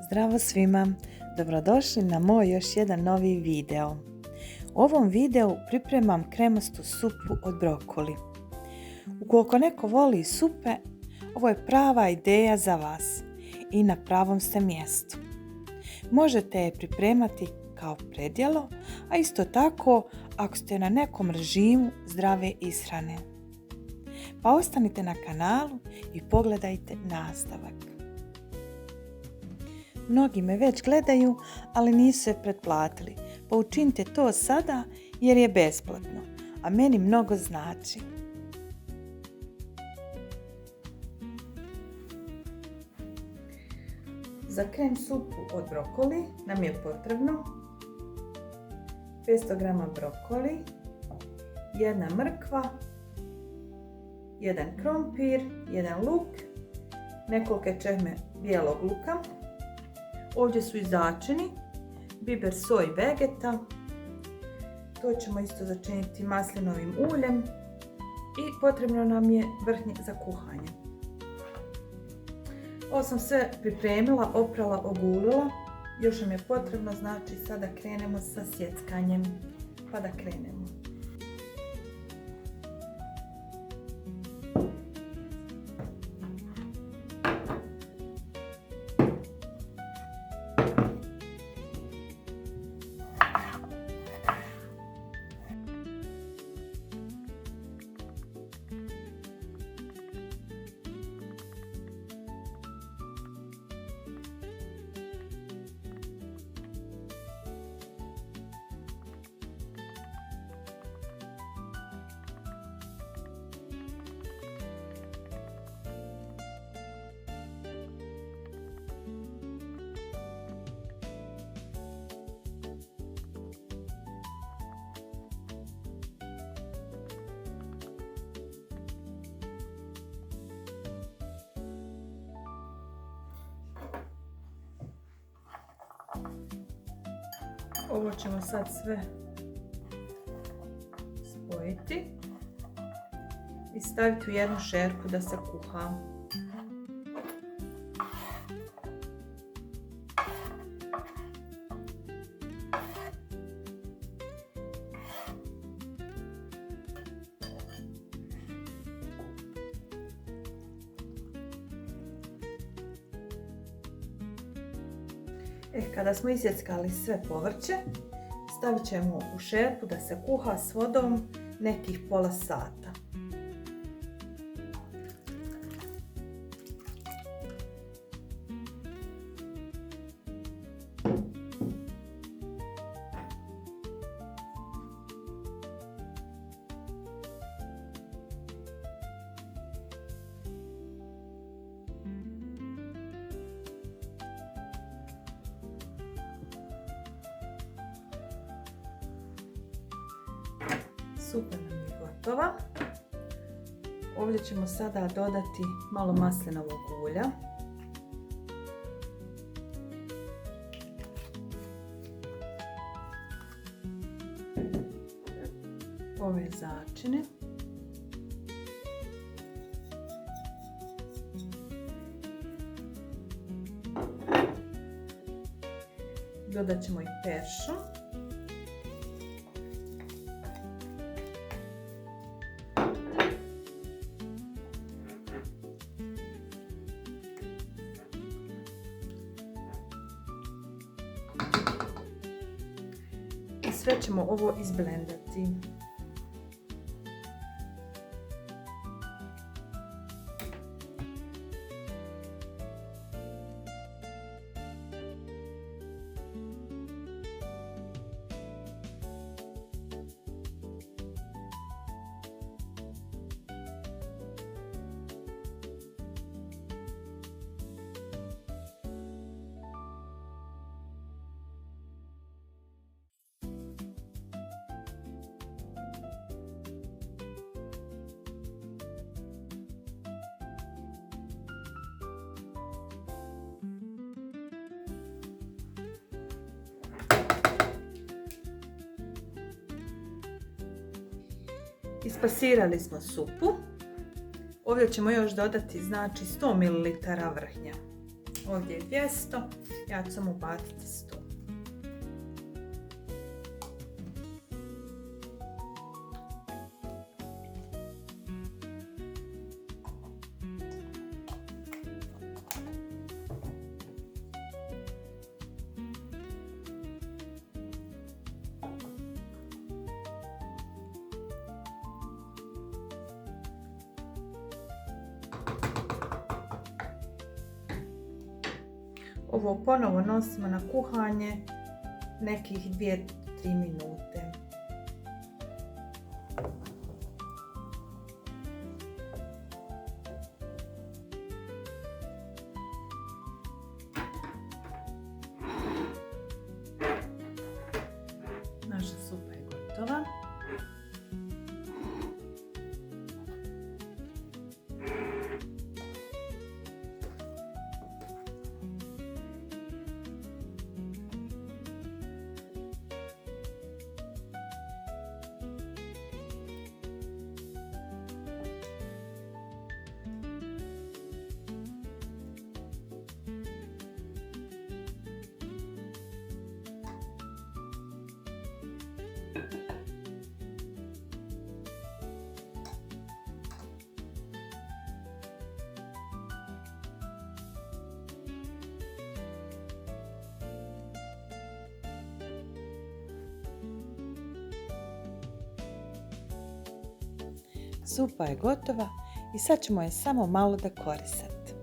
Zdravo svima, dobrodošli na moj još jedan novi video. U ovom videu pripremam kremastu supu od brokoli. Ukoliko neko voli supe, ovo je prava ideja za vas i na pravom ste mjestu. Možete je pripremati kao predjelo, a isto tako ako ste na nekom režimu zdrave ishrane. Pa ostanite na kanalu i pogledajte nastavak. Mnogi me već gledaju, ali nisu se pretplatili, pa učinite to sada jer je besplatno, a meni mnogo znači. Za krem supu od brokoli nam je potrebno 500 g brokoli, jedna mrkva, jedan krompir, jedan luk, nekoliko čehme bijelog luka. Ovdje su i začini, biber, soj, vegeta. To ćemo isto začiniti maslinovim uljem i potrebno nam je vrhnje za kuhanje. Ovo sam sve pripremila, oprala, ogulila. Još nam je potrebno, znači sada krenemo sa sjeckanjem. Pa da krenemo. Ovo ćemo sad sve spojiti i staviti u jednu šerpu da se kuha. Kada smo isjeckali sve povrće, stavit ćemo u šerpu da se kuha s vodom nekih pola sata. Supa nam je gotova. Ovdje ćemo sada dodati malo maslinovog ulja. Ove začine. Dodat ćemo i peršun. Sve ćemo ovo izblendati. Ispasirali smo supu. Ovdje ćemo još dodati znači 100 ml vrhnja. Ovdje je 200, ja ću samo ubaciti 100. Ovo ponovo nosimo na kuhanje nekih 2-3 minute. Naša supa je gotova. Supa je gotova i sad ćemo je samo malo dekorisati.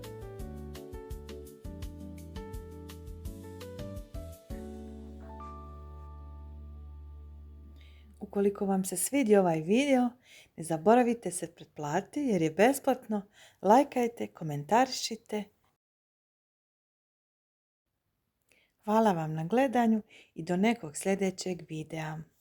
Ukoliko vam se svidio ovaj video, ne zaboravite se pretplatiti jer je besplatno. Lajkajte, komentarišite. Hvala vam na gledanju i do nekog sljedećeg videa.